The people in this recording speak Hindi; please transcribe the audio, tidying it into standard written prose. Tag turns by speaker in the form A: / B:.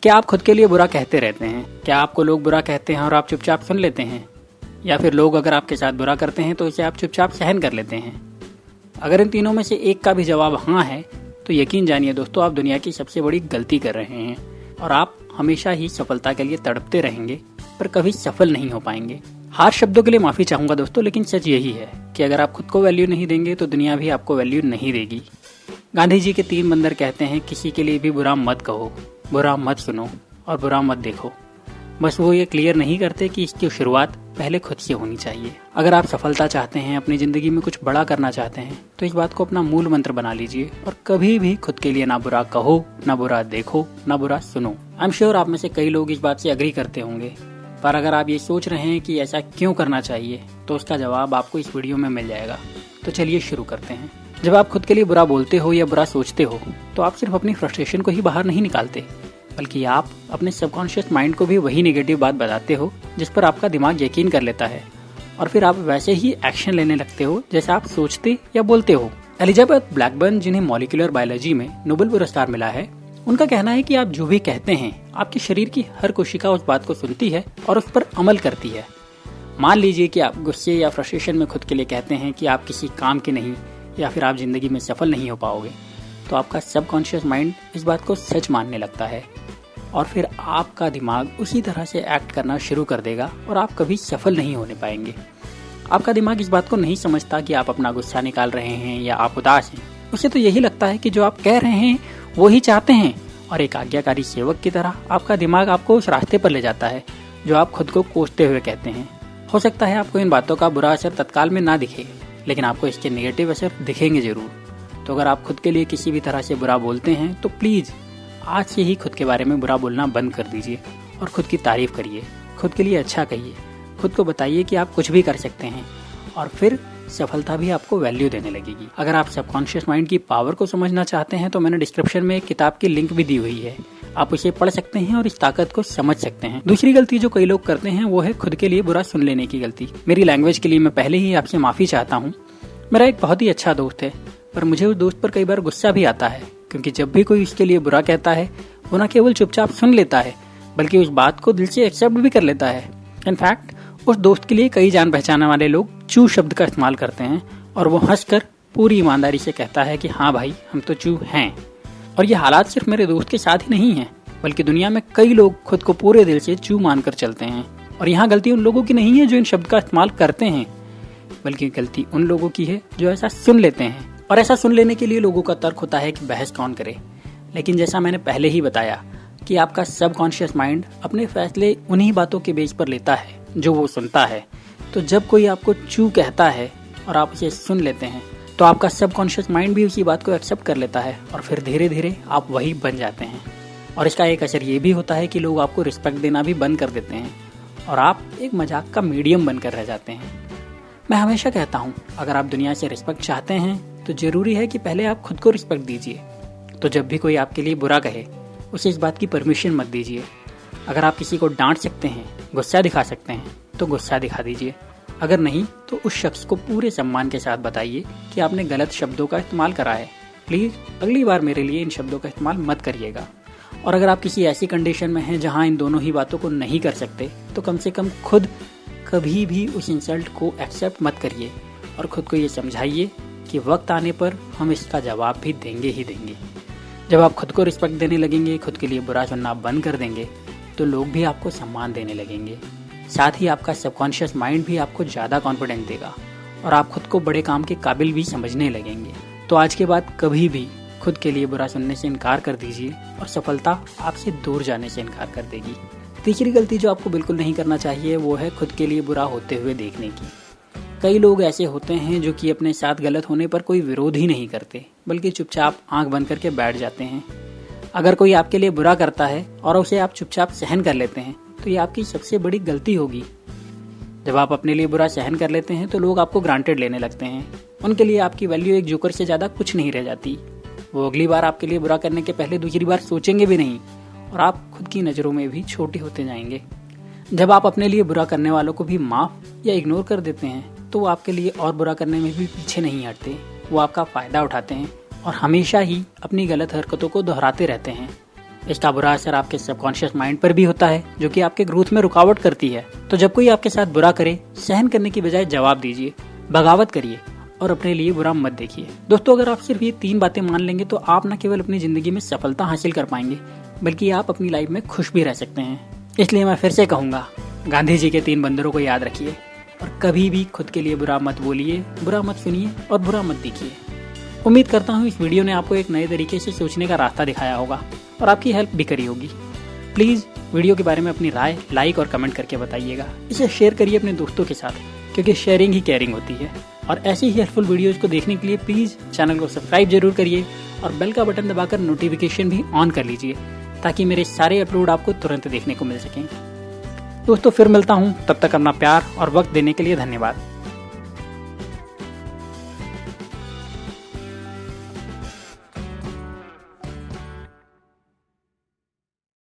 A: क्या आप खुद के लिए बुरा कहते रहते हैं? क्या आपको लोग बुरा कहते हैं और आप चुपचाप सुन लेते हैं? या फिर लोग अगर आपके साथ बुरा करते हैं तो इसे आप चुपचाप सहन कर लेते हैं? अगर इन तीनों में से एक का भी जवाब हाँ है तो यकीन जानिए दोस्तों, आप दुनिया की सबसे बड़ी गलती कर रहे हैं और आप हमेशा ही सफलता के लिए तड़पते रहेंगे पर कभी सफल नहीं हो पाएंगे। हार शब्दों के लिए माफी चाहूंगा दोस्तों, लेकिन सच यही है कि अगर आप खुद को वैल्यू नहीं देंगे तो दुनिया भी आपको वैल्यू नहीं देगी। गांधी जी के 3 बंदर कहते हैं, किसी के लिए भी बुरा मत कहो, बुरा मत सुनो और बुरा मत देखो। बस वो ये क्लियर नहीं करते कि इसकी शुरुआत पहले खुद से होनी चाहिए। अगर आप सफलता चाहते हैं, अपनी जिंदगी में कुछ बड़ा करना चाहते हैं, तो इस बात को अपना मूल मंत्र बना लीजिए और कभी भी खुद के लिए ना बुरा कहो, ना बुरा देखो, ना बुरा सुनो। आई एम श्योर आप में से कई लोग इस बात से एग्री करते होंगे, पर अगर आप ये सोच रहे हैं कि ऐसा क्यों करना चाहिए तो उसका जवाब आपको इस वीडियो में मिल जाएगा। तो चलिए शुरू करते हैं। जब आप खुद के लिए बुरा बोलते हो या बुरा सोचते हो तो आप सिर्फ अपनी फ्रस्ट्रेशन को ही बाहर नहीं निकालते, बल्कि आप अपने सबकॉन्शियस माइंड को भी वही नेगेटिव बात बताते हो जिस पर आपका दिमाग यकीन कर लेता है, और फिर आप वैसे ही एक्शन लेने लगते हो जैसे आप सोचते या बोलते हो। एलिजाबेथ ब्लैकबर्न, जिन्हें मॉलिक्यूलर बायोलॉजी में नोबेल पुरस्कार मिला है, उनका कहना है कि आप जो भी कहते हैं, आपके शरीर की हर कोशिका उस बात को सुनती है और उस पर अमल करती है। मान लीजिए कि आप गुस्से या फ्रस्ट्रेशन में खुद के लिए कहते हैं कि आप किसी काम के नहीं या फिर आप जिंदगी में सफल नहीं हो पाओगे, तो आपका सबकॉन्शियस माइंड इस बात को सच मानने लगता है और फिर आपका दिमाग उसी तरह से एक्ट करना शुरू कर देगा और आप कभी सफल नहीं होने पाएंगे। आपका दिमाग इस बात को नहीं समझता कि आप अपना गुस्सा निकाल रहे हैं या आप उदास हैं। उसे तो यही लगता है कि जो आप कह रहे हैं वो ही चाहते हैं, और एक आज्ञाकारी सेवक की तरह आपका दिमाग आपको उस रास्ते पर ले जाता है जो आप खुद को कोसते हुए कहते हैं। हो सकता है आपको इन बातों का बुरा असर तत्काल में ना दिखे, लेकिन आपको इसके नेगेटिव असर दिखेंगे जरूर। तो अगर आप खुद के लिए किसी भी तरह से बुरा बोलते हैं तो प्लीज आज से ही खुद के बारे में बुरा बोलना बंद कर दीजिए और खुद की तारीफ करिए, खुद के लिए अच्छा कहिए, खुद को बताइए कि आप कुछ भी कर सकते हैं और फिर सफलता भी आपको वैल्यू देने लगेगी। अगर आप सबकॉन्शियस माइंड की पावर को समझना चाहते हैं तो मैंने डिस्क्रिप्शन में एक किताब की लिंक भी दी हुई है, आप उसे पढ़ सकते हैं और इस ताकत को समझ सकते हैं। दूसरी गलती जो कई लोग करते हैं वो है खुद के लिए बुरा सुन लेने की गलती। मेरी लैंग्वेज के लिए मैं पहले ही आपसे माफी चाहता हूँ। मेरा एक बहुत ही अच्छा दोस्त है, पर मुझे उस दोस्त पर कई बार गुस्सा भी आता है, क्योंकि जब भी कोई उसके लिए बुरा कहता है वो न केवल चुपचाप सुन लेता है बल्कि उस बात को दिल से एक्सेप्ट भी कर लेता है। इनफैक्ट उस दोस्त के लिए कई जान पहचाने वाले लोग चू शब्द का इस्तेमाल करते हैं और वो हंसकर पूरी ईमानदारी से कहता है कि हाँ भाई, हम तो चू हैं। और ये हालात सिर्फ मेरे दोस्त के साथ ही नहीं है, बल्कि दुनिया में कई लोग खुद को पूरे दिल से चू मानकर चलते हैं। और यहाँ गलती उन लोगों की नहीं है जो इन शब्द का इस्तेमाल करते हैं, बल्कि गलती उन लोगों की है जो ऐसा सुन लेते हैं। और ऐसा सुन लेने के लिए लोगों का तर्क होता है कि बहस कौन करे, लेकिन जैसा मैंने पहले ही बताया कि आपका सबकॉन्शियस माइंड अपने फैसले उन्हीं बातों के बेस पर लेता है जो वो सुनता है। तो जब कोई आपको चू कहता है और आप उसे सुन लेते हैं तो आपका सबकॉन्शियस माइंड भी उसी बात को एक्सेप्ट कर लेता है और फिर धीरे धीरे आप वही बन जाते हैं। और इसका एक असर ये भी होता है कि लोग आपको रिस्पेक्ट देना भी बंद कर देते हैं और आप एक मजाक का मीडियम बनकर रह जाते हैं। मैं हमेशा कहता हूँ, अगर आप दुनिया से रिस्पेक्ट चाहते हैं तो जरूरी है कि पहले आप खुद को रिस्पेक्ट दीजिए। तो जब भी कोई आपके लिए बुरा कहे उसे इस बात की परमिशन मत दीजिए। अगर आप किसी को डांट सकते हैं, गुस्सा दिखा सकते हैं तो गुस्सा दिखा दीजिए। अगर नहीं तो उस शख्स को पूरे सम्मान के साथ बताइए कि आपने गलत शब्दों का इस्तेमाल करा है, प्लीज अगली बार मेरे लिए इन शब्दों का इस्तेमाल मत करिएगा। और अगर आप किसी ऐसी कंडीशन में हैं जहां इन दोनों ही बातों को नहीं कर सकते तो कम से कम खुद कभी भी उस इंसल्ट को एक्सेप्ट मत करिए और खुद को ये समझाइए कि वक्त आने पर हम इसका जवाब भी देंगे ही देंगे। जब आप खुद को रिस्पेक्ट देने लगेंगे, खुद के लिए बुरा सुनना बंद कर देंगे, तो लोग भी आपको सम्मान देने लगेंगे। साथ ही आपका सबकॉन्शियस माइंड भी आपको ज्यादा कॉन्फिडेंस देगा और आप खुद को बड़े काम के काबिल भी समझने लगेंगे। तो आज के बाद कभी भी खुद के लिए बुरा सुनने से इनकार कर दीजिए और सफलता आपसे दूर जाने से इनकार कर देगी। तीसरी गलती जो आपको बिल्कुल नहीं करना चाहिए वो है खुद के लिए बुरा होते हुए देखने की। कई लोग ऐसे होते हैं जो कि अपने साथ गलत होने पर कोई विरोध ही नहीं करते, बल्कि चुपचाप आंख बंद करके बैठ जाते हैं। अगर कोई आपके लिए बुरा करता है और उसे आप चुपचाप सहन कर लेते हैं तो ये आपकी सबसे बड़ी गलती होगी। जब आप अपने लिए बुरा सहन कर लेते हैं तो लोग आपको ग्रांटेड लेने लगते हैं। उनके लिए आपकी वैल्यू एक जोकर से ज्यादा कुछ नहीं रह जाती। वो अगली बार आपके लिए बुरा करने के पहले दूसरी बार सोचेंगे भी नहीं और आप खुद की नजरों में भी छोटे होते जाएंगे। जब आप अपने लिए बुरा करने वालों को भी माफ या इग्नोर कर देते हैं तो वो आपके लिए और बुरा करने में भी पीछे नहीं हटते। वो आपका फायदा उठाते हैं और हमेशा ही अपनी गलत हरकतों को दोहराते रहते हैं। इसका बुरा असर आपके सबकॉन्शियस माइंड पर भी होता है, जो कि आपके ग्रोथ में रुकावट करती है। तो जब कोई आपके साथ बुरा करे, सहन करने की बजाय जवाब दीजिए, बगावत करिए और अपने लिए बुरा मत देखिए। दोस्तों, अगर आप सिर्फ ये 3 बातें मान लेंगे तो आप न केवल अपनी जिंदगी में सफलता हासिल कर पाएंगे, बल्कि आप अपनी लाइफ में खुश भी रह सकते हैं। इसलिए मैं फिर से कहूंगा, गांधी जी के 3 बंदरों को याद रखिए और कभी भी खुद के लिए बुरा मत बोलिए, बुरा मत सुनिए और बुरा मत देखिए। उम्मीद करता हूँ इस वीडियो ने आपको एक नए तरीके से सोचने का रास्ता दिखाया होगा और आपकी हेल्प भी करी होगी। प्लीज वीडियो के बारे में अपनी राय लाइक और कमेंट करके बताइएगा। इसे शेयर करिए अपने दोस्तों के साथ, क्योंकि शेयरिंग ही केयरिंग होती है। और ऐसी ही हेल्पफुल वीडियोज को देखने के लिए प्लीज चैनल को सब्सक्राइब जरूर करिए और बेल का बटन दबाकर नोटिफिकेशन भी ऑन कर लीजिए, ताकि मेरे सारे अपलोड आपको तुरंत देखने को मिल सकें। दोस्तों, फिर मिलता हूँ, तब तक अपना प्यार और वक्त देने के लिए धन्यवाद।